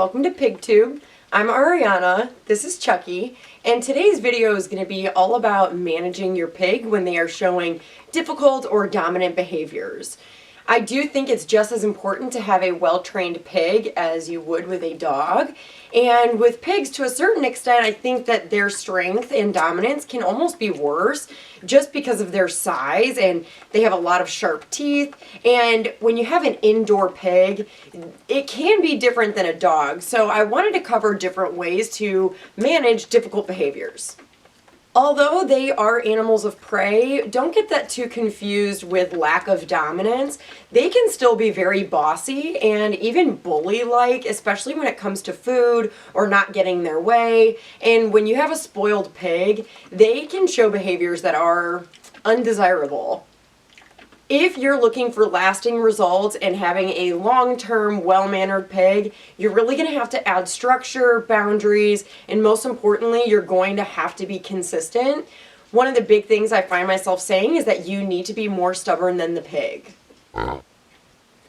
welcome to PigTube. I'm Ariana, this is Chucky, and today's video is going to be all about managing your pig when they are showing difficult or dominant behaviors. I do think it's just as important to have a well-trained pig as you would with a dog. And with pigs, to a certain extent, I think that their strength and dominance can almost be worse just because of their size, and they have a lot of sharp teeth. And when you have an indoor pig, it can be different than a dog. So I wanted to cover different ways to manage difficult behaviors. Although they are animals of prey, don't get that too confused with lack of dominance. They can still be very bossy and even bully-like, especially when it comes to food or not getting their way. And when you have a spoiled pig, they can show behaviors that are undesirable. If you're looking for lasting results and having a long-term, well-mannered pig, you're really going to have to add structure, boundaries, and most importantly, you're going to have to be consistent. One of the big things I find myself saying is that you need to be more stubborn than the pig.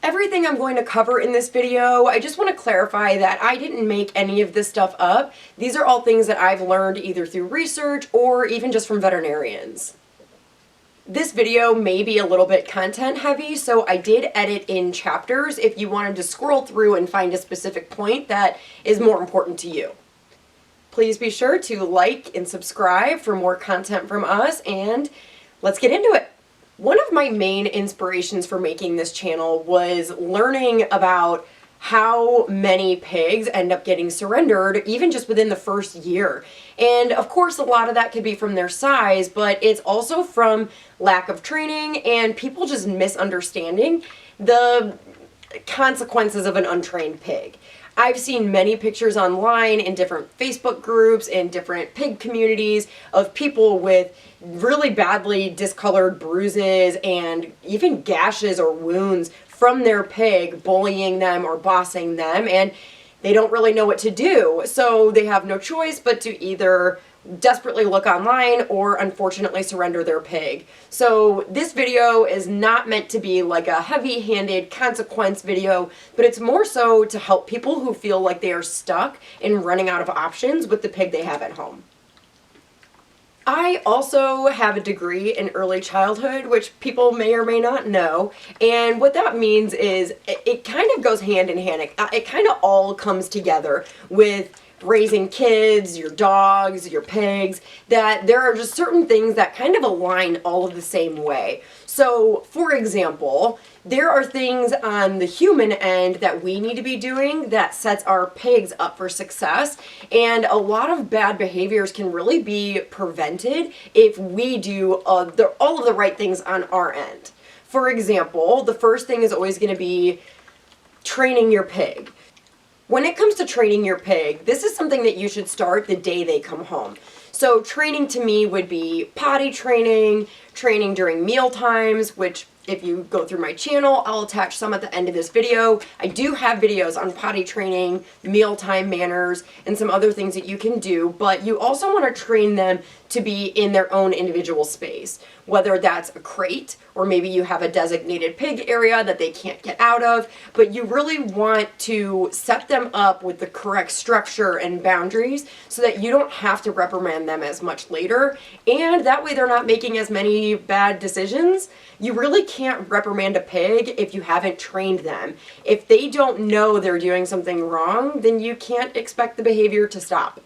Everything I'm going to cover in this video, I just want to clarify that I didn't make any of this stuff up. These are all things that I've learned either through research or even just from veterinarians. This video may be a little bit content heavy, so I did edit in chapters if you wanted to scroll through and find a specific point that is more important to you. Please be sure to like and subscribe for more content from us, and let's get into it. One of my main inspirations for making this channel was learning about how many pigs end up getting surrendered even just within the first year. And of course a lot of that could be from their size, but it's also from lack of training and people just misunderstanding the consequences of an untrained pig. I've seen many pictures online in different Facebook groups and different pig communities of people with really badly discolored bruises and even gashes or wounds from their pig bullying them or bossing them, and they don't really know what to do. So they have no choice but to either desperately look online or unfortunately surrender their pig. So this video is not meant to be like a heavy-handed consequence video, but it's more so to help people who feel like they are stuck and running out of options with the pig they have at home. I also have a degree in early childhood, which people may or may not know, and what that means is it kind of goes hand in hand. It kind of all comes together with raising kids, your dogs, your pigs, that there are just certain things that kind of align all of the same way. So, for example, there are things on the human end that we need to be doing that sets our pigs up for success, and a lot of bad behaviors can really be prevented if we do all of the right things on our end. For example, the first thing is always going to be training your pig. When it comes to training your pig, this is something that you should start the day they come home. So training to me would be potty training, training during meal times, which if you go through my channel, I'll attach some at the end of this video. I do have videos on potty training, mealtime manners, and some other things that you can do, but you also want to train them to be in their own individual space, whether that's a crate or maybe you have a designated pig area that they can't get out of, but you really want to set them up with the correct structure and boundaries so that you don't have to reprimand them as much later, and that way they're not making as many bad decisions. You really can't reprimand a pig if you haven't trained them. If they don't know they're doing something wrong, then you can't expect the behavior to stop.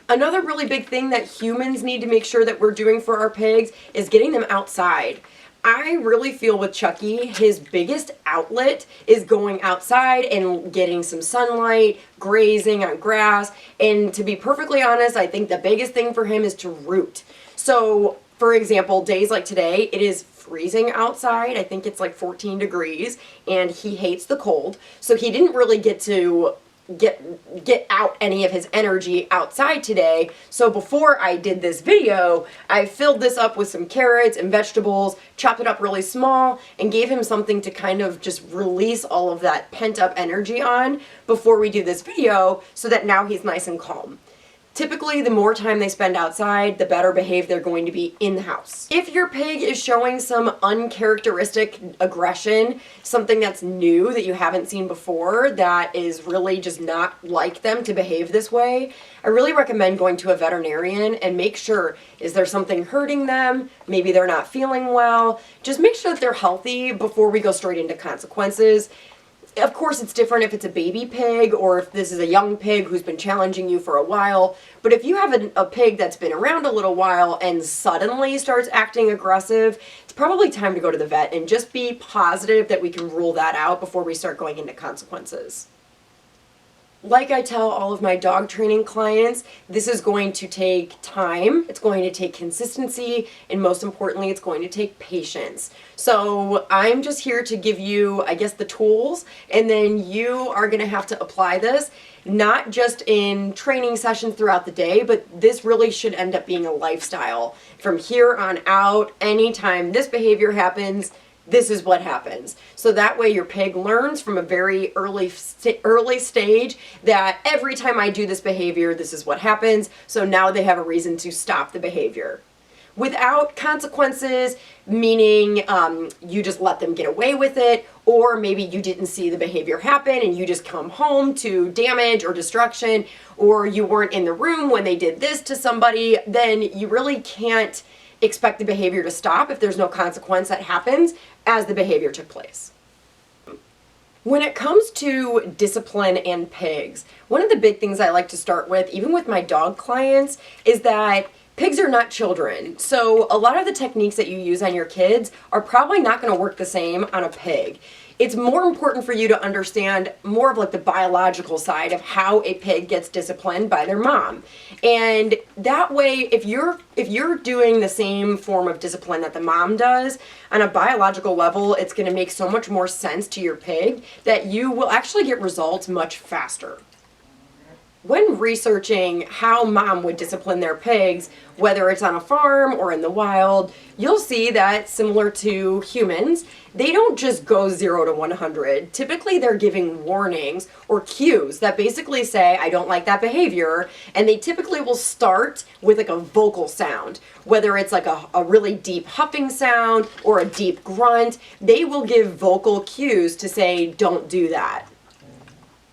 Another really big thing that humans need to make sure that we're doing for our pigs is getting them outside. I really feel with Chucky, his biggest outlet is going outside and getting some sunlight, grazing on grass, and to be perfectly honest, I think the biggest thing for him is to root. So, for example, days like today, it is freezing outside. I think it's like 14 degrees, and he hates the cold, so he didn't really get to get out any of his energy outside today. So before I did this video, I filled this up with some carrots and vegetables, chopped it up really small, and gave him something to kind of just release all of that pent up energy on before we do this video, so that now he's nice and calm. Typically, the more time they spend outside, the better behaved they're going to be in the house. If your pig is showing some uncharacteristic aggression, something that's new that you haven't seen before, that is really just not like them to behave this way, I really recommend going to a veterinarian and make sure, is there something hurting them? Maybe they're not feeling well. Just make sure that they're healthy before we go straight into consequences. Of course, it's different if it's a baby pig or if this is a young pig who's been challenging you for a while. But if you have a pig that's been around a little while and suddenly starts acting aggressive, it's probably time to go to the vet and just be positive that we can rule that out before we start going into consequences. Like I tell all of my dog training clients, this is going to take time, it's going to take consistency, and most importantly, it's going to take patience. So I'm just here to give you, I guess, the tools, and then you are going to have to apply this, not just in training sessions throughout the day, but this really should end up being a lifestyle. From here on out, anytime this behavior happens, this is what happens. So that way your pig learns from a very early stage that every time I do this behavior, this is what happens. So now they have a reason to stop the behavior. Without consequences, meaning you just let them get away with it, or maybe you didn't see the behavior happen and you just come home to damage or destruction, or you weren't in the room when they did this to somebody, then you really can't expect the behavior to stop if there's no consequence that happens as the behavior took place. When it comes to discipline and pigs, one of the big things I like to start with, even with my dog clients, is that pigs are not children. So a lot of the techniques that you use on your kids are probably not going to work the same on a pig. It's more important for you to understand more of like the biological side of how a pig gets disciplined by their mom. And that way, if you're doing the same form of discipline that the mom does, on a biological level, it's going to make so much more sense to your pig that you will actually get results much faster. When researching how mom would discipline their pigs, whether it's on a farm or in the wild, you'll see that similar to humans, they don't just go 0 to 100. Typically they're giving warnings or cues that basically say, I don't like that behavior, and they typically will start with like a vocal sound. Whether it's like a really deep huffing sound or a deep grunt, they will give vocal cues to say, don't do that.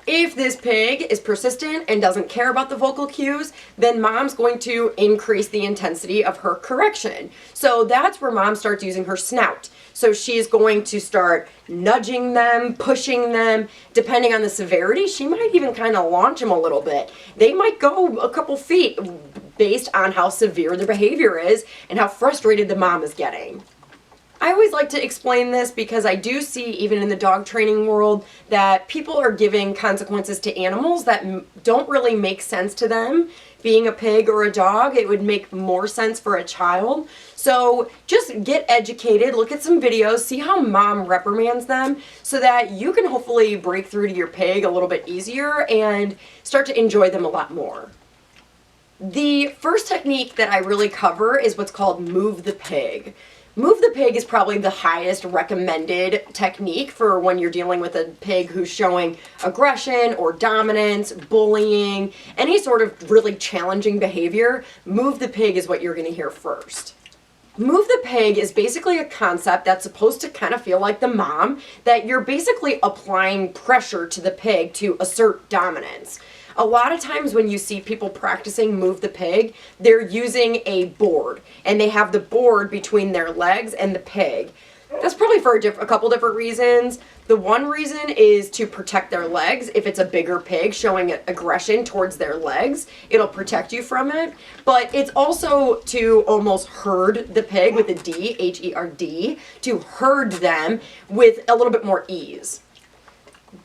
If this pig is persistent and doesn't care about the vocal cues, then mom's going to increase the intensity of her correction. So that's where mom starts using her snout. So she's going to start nudging them, pushing them. Depending on the severity, she might even kind of launch them a little bit. They might go a couple feet based on how severe their behavior is and how frustrated the mom is getting. I always like to explain this because I do see, even in the dog training world, that people are giving consequences to animals that don't really make sense to them. Being a pig or a dog, it would make more sense for a child. So just get educated, look at some videos, see how mom reprimands them so that you can hopefully break through to your pig a little bit easier and start to enjoy them a lot more. The first technique that I really cover is what's called move the pig. Move the pig is probably the highest recommended technique for when you're dealing with a pig who's showing aggression or dominance, bullying, any sort of really challenging behavior. Move the pig is what you're going to hear first. Move the pig is basically a concept that's supposed to kind of feel like the mom, that you're basically applying pressure to the pig to assert dominance. A lot of times when you see people practicing move the pig, they're using a board, and they have the board between their legs and the pig. That's probably for a couple different reasons. The one reason is to protect their legs. If it's a bigger pig showing aggression towards their legs, it'll protect you from it. But it's also to almost herd the pig with a D, H-E-R-D, to herd them with a little bit more ease.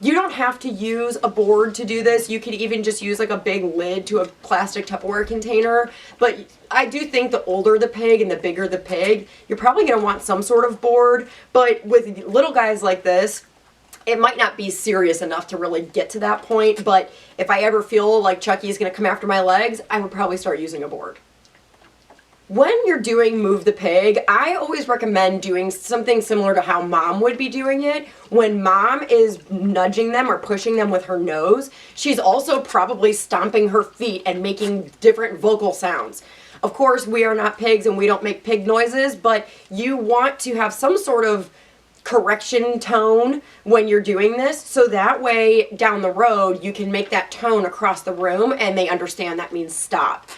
You don't have to use a board to do this. You could even just use like a big lid to a plastic Tupperware container. But I do think the older the pig and the bigger the pig, you're probably going to want some sort of board. But with little guys like this, it might not be serious enough to really get to that point. But if I ever feel like Chucky is going to come after my legs, I would probably start using a board. When you're doing Move the Pig, I always recommend doing something similar to how mom would be doing it. When mom is nudging them or pushing them with her nose, she's also probably stomping her feet and making different vocal sounds. Of course, we are not pigs and we don't make pig noises, but you want to have some sort of correction tone when you're doing this, so that way down the road you can make that tone across the room and they understand that means stop.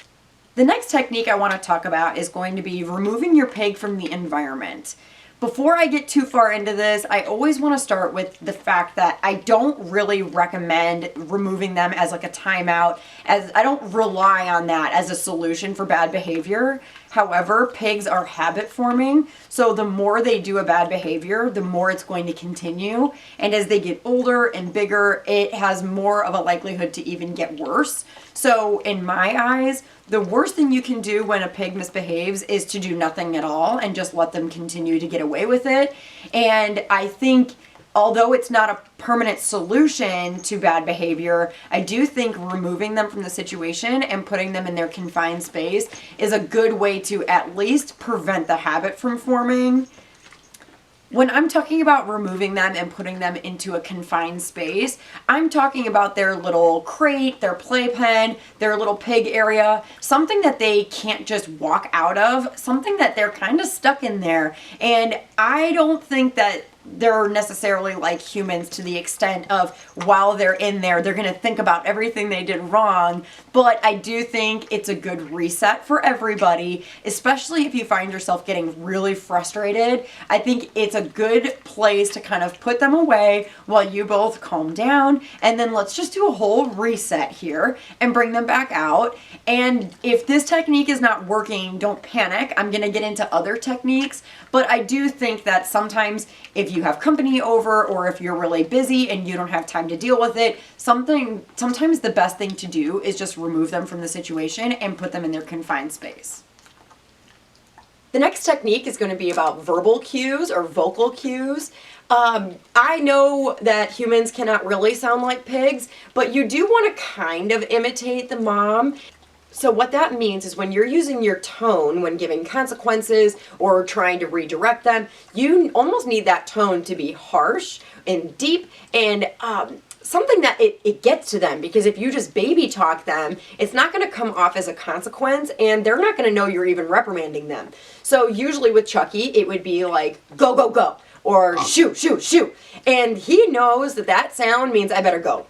The next technique I want to talk about is going to be removing your pig from the environment. Before I get too far into this, I always want to start with the fact that I don't really recommend removing them as like a timeout, as I don't rely on that as a solution for bad behavior. However, pigs are habit forming, so the more they do a bad behavior, the more it's going to continue. And as they get older and bigger, it has more of a likelihood to even get worse. So in my eyes, the worst thing you can do when a pig misbehaves is to do nothing at all and just let them continue to get away with it. And I think although it's not a permanent solution to bad behavior, I do think removing them from the situation and putting them in their confined space is a good way to at least prevent the habit from forming. When I'm talking about removing them and putting them into a confined space, I'm talking about their little crate, their playpen, their little pig area, something that they can't just walk out of, something that they're kind of stuck in there. And I don't think that they're necessarily like humans to the extent of while they're in there, they're going to think about everything they did wrong. But I do think it's a good reset for everybody, especially if you find yourself getting really frustrated. I think it's a good place to kind of put them away while you both calm down. And then let's just do a whole reset here and bring them back out. And if this technique is not working, don't panic. I'm going to get into other techniques. But I do think that sometimes if you have company over or if you're really busy and you don't have time to deal with it, sometimes the best thing to do is just remove them from the situation and put them in their confined space. The next technique is going to be about verbal cues or vocal cues. I know that humans cannot really sound like pigs, but you do want to kind of imitate the mom. So what that means is when you're using your tone when giving consequences or trying to redirect them, you almost need that tone to be harsh and deep and something that it gets to them, because if you just baby talk them, it's not going to come off as a consequence and they're not going to know you're even reprimanding them. So usually with Chucky, it would be like, go, go, go, or shoo, shoo, shoo. And he knows that that sound means I better go.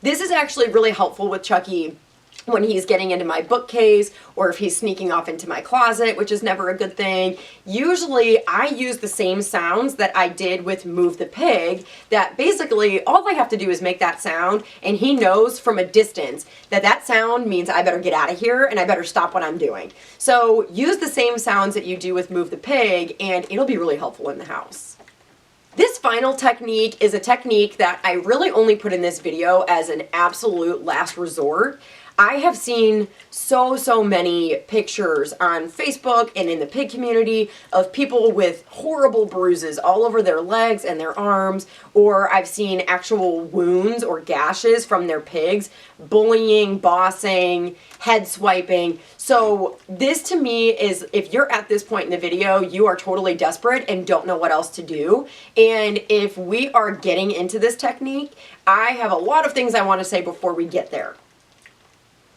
This is actually really helpful with Chucky when he's getting into my bookcase or if he's sneaking off into my closet, which is never a good thing. Usually I use the same sounds that I did with Move the Pig, that basically all I have to do is make that sound and he knows from a distance that that sound means I better get out of here and I better stop what I'm doing. So use the same sounds that you do with Move the Pig and it'll be really helpful in the house. This final technique is a technique that I really only put in this video as an absolute last resort. I have seen so many pictures on Facebook and in the pig community of people with horrible bruises all over their legs and their arms, or I've seen actual wounds or gashes from their pigs, bullying, bossing, head swiping. So this to me is, if you're at this point in the video, you are totally desperate and don't know what else to do. And if we are getting into this technique, I have a lot of things I want to say before we get there.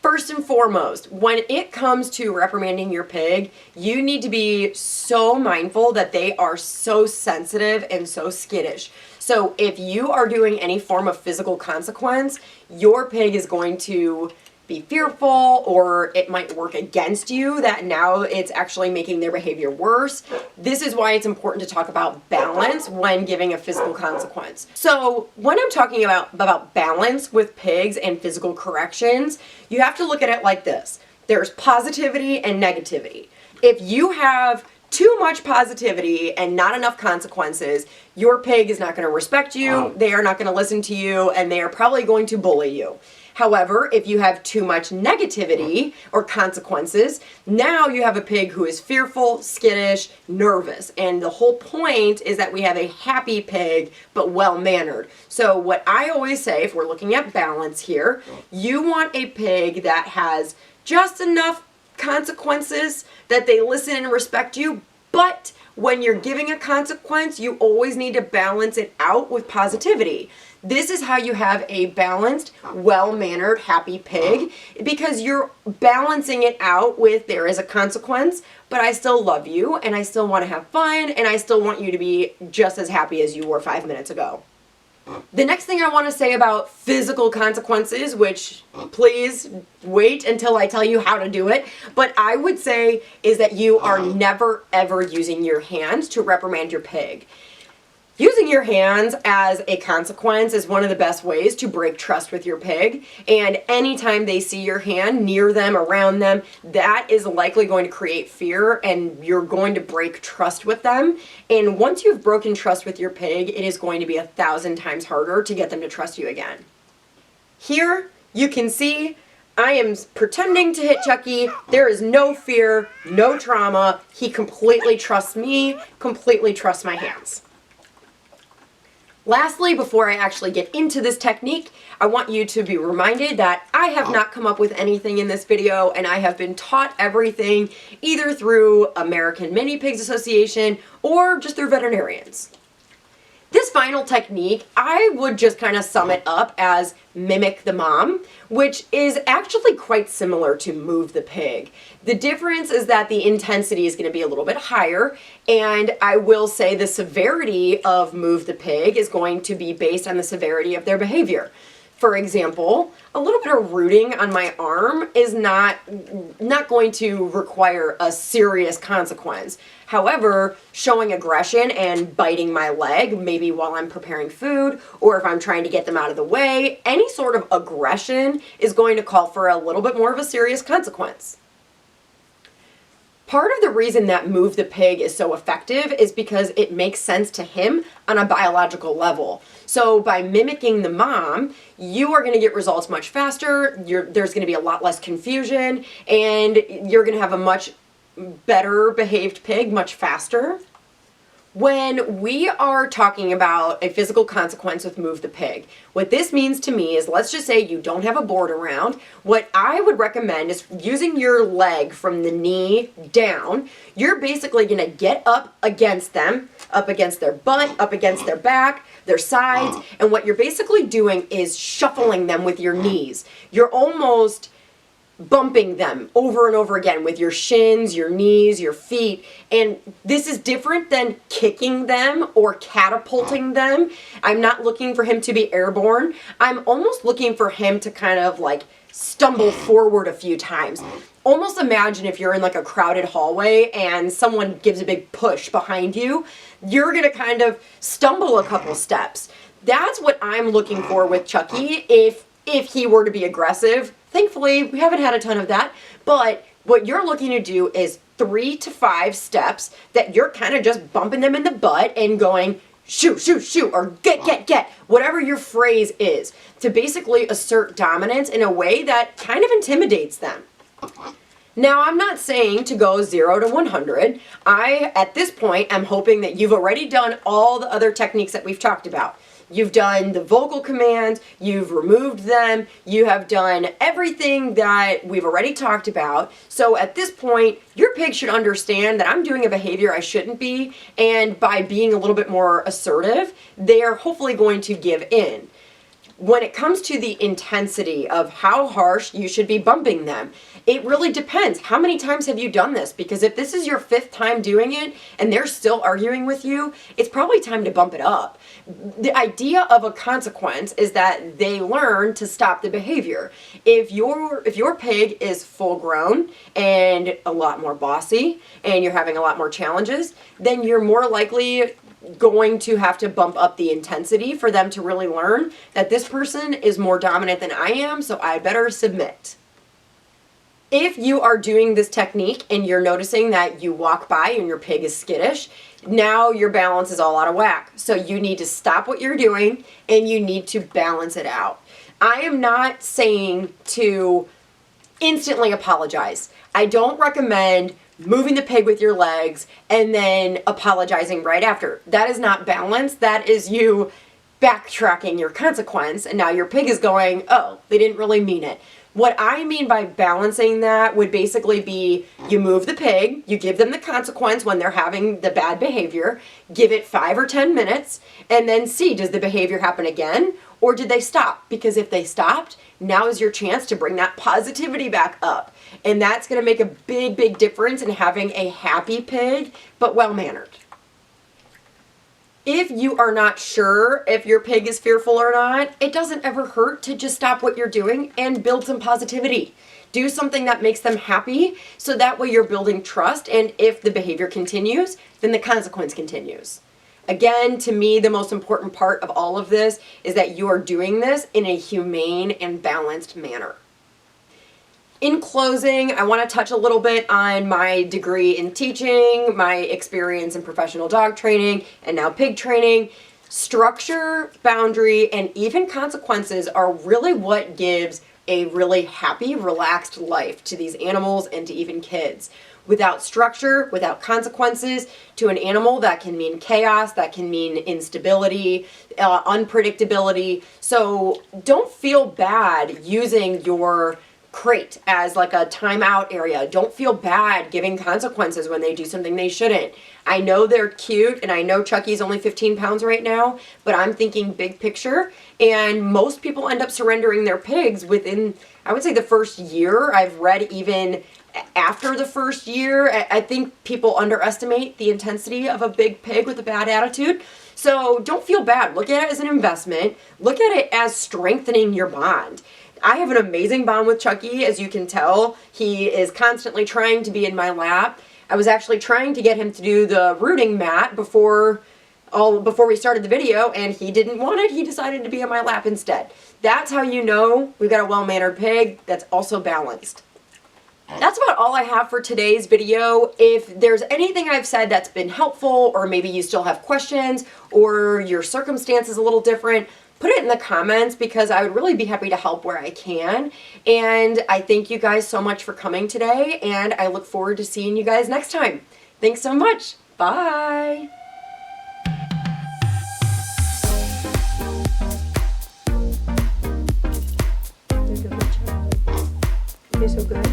First and foremost, when it comes to reprimanding your pig, you need to be so mindful that they are so sensitive and so skittish. So if you are doing any form of physical consequence, your pig is going to be fearful, or it might work against you, that now it's actually making their behavior worse. This is why it's important to talk about balance when giving a physical consequence. So when I'm talking about balance with pigs and physical corrections, you have to look at it like this. There's positivity and negativity. If you have too much positivity and not enough consequences, your pig is not going to respect you, they are not going to listen to you, and they are probably going to bully you. However, if you have too much negativity or consequences, now you have a pig who is fearful, skittish, nervous. And the whole point is that we have a happy pig, but well-mannered. So what I always say, if we're looking at balance here, you want a pig that has just enough consequences, that they listen and respect you, but when you're giving a consequence, you always need to balance it out with positivity. This is how you have a balanced, well-mannered, happy pig, because you're balancing it out with there is a consequence, but I still love you, and I still want to have fun, and I still want you to be just as happy as you were 5 minutes ago. The next thing I want to say about physical consequences, which please wait until I tell you how to do it, but I would say is that you are never ever using your hands to reprimand your pig. Using your hands as a consequence is one of the best ways to break trust with your pig, and anytime they see your hand near them, around them, that is likely going to create fear and you're going to break trust with them. And once you've broken trust with your pig, it is going to be 1,000 times harder to get them to trust you again. Here you can see I am pretending to hit Chucky. There is no fear, no trauma. He completely trusts me, completely trusts my hands. Lastly, before I actually get into this technique, I want you to be reminded that I have not come up with anything in this video, and I have been taught everything either through American Mini Pigs Association or just through veterinarians. This final technique, I would just kind of sum it up as mimic the mom, which is actually quite similar to move the pig. The difference is that the intensity is going to be a little bit higher, and I will say the severity of move the pig is going to be based on the severity of their behavior. For example, a little bit of rooting on my arm is not going to require a serious consequence. However, showing aggression and biting my leg, maybe while I'm preparing food, or if I'm trying to get them out of the way, any sort of aggression is going to call for a little bit more of a serious consequence. Part of the reason that move the pig is so effective is because it makes sense to him on a biological level. So by mimicking the mom, you are going to get results much faster, there's going to be a lot less confusion, and you're going to have a much better behaved pig much faster. When we are talking about a physical consequence with move the pig, what this means to me is, let's just say you don't have a board around. What I would recommend is using your leg from the knee down. You're basically going to get up against them, up against their butt, up against their back, their sides, and what you're basically doing is shuffling them with your knees. You're almost bumping them over and over again with your shins, your knees, your feet. And this is different than kicking them or catapulting them. I'm not looking for him to be airborne. I'm almost looking for him to kind of like stumble forward a few times. Almost imagine if you're in like a crowded hallway and someone gives a big push behind you, you're going to kind of stumble a couple steps. That's what I'm looking for with Chucky if he were to be aggressive. Thankfully, we haven't had a ton of that, but what you're looking to do is 3 to 5 steps that you're kind of just bumping them in the butt and going, shoot, shoot, shoot, or get, whatever your phrase is, to basically assert dominance in a way that kind of intimidates them. Now, I'm not saying to go 0 to 100. At this point, am hoping that you've already done all the other techniques that we've talked about. You've done the vocal commands, you've removed them, you have done everything that we've already talked about. So at this point, your pig should understand that I'm doing a behavior I shouldn't be, and by being a little bit more assertive, they are hopefully going to give in. When it comes to the intensity of how harsh you should be bumping them, it really depends. How many times have you done this? Because if this is your 5th time doing it and they're still arguing with you, it's probably time to bump it up. The idea of a consequence is that they learn to stop the behavior. If your pig is full grown and a lot more bossy and you're having a lot more challenges, then you're more likely going to have to bump up the intensity for them to really learn that this person is more dominant than I am, so I better submit. If you are doing this technique and you're noticing that you walk by and your pig is skittish, now your balance is all out of whack. So you need to stop what you're doing and you need to balance it out. I am not saying to instantly apologize. I don't recommend moving the pig with your legs and then apologizing right after. That is not balance. That is you backtracking your consequence, and now your pig is going, oh, they didn't really mean it. What I mean by balancing that would basically be you move the pig, you give them the consequence when they're having the bad behavior, give it 5 or 10 minutes, and then see, does the behavior happen again or did they stop? Because if they stopped, now is your chance to bring that positivity back up. And that's going to make a big, big difference in having a happy pig, but well-mannered. If you are not sure if your pig is fearful or not, it doesn't ever hurt to just stop what you're doing and build some positivity. Do something that makes them happy, so that way you're building trust, and if the behavior continues, then the consequence continues. Again, to me, the most important part of all of this is that you are doing this in a humane and balanced manner. In closing, I want to touch a little bit on my degree in teaching, my experience in professional dog training, and now pig training. Structure, boundary, and even consequences are really what gives a really happy, relaxed life to these animals and to even kids. Without structure, without consequences, to an animal that can mean chaos, that can mean instability, unpredictability. So don't feel bad using your crate as like a timeout area. Don't feel bad giving consequences when they do something they shouldn't. I know they're cute, and I know Chucky's only 15 pounds right now, but I'm thinking big picture, and most people end up surrendering their pigs within, I would say, the first year. I've read even after the first year. I think people underestimate the intensity of a big pig with a bad attitude. So don't feel bad. Look at it as an investment. Look at it as strengthening your bond. I have an amazing bond with Chucky, as you can tell. He is constantly trying to be in my lap. I was actually trying to get him to do the rooting mat before we started the video, and he didn't want it. He decided to be in my lap instead. That's how you know we've got a well-mannered pig that's also balanced. That's about all I have for today's video. If there's anything I've said that's been helpful, or maybe you still have questions, or your circumstance is a little different, put it in the comments, because I would really be happy to help where I can. And I thank you guys so much for coming today, and I look forward to seeing you guys next time. Thanks so much. Bye. You're so good.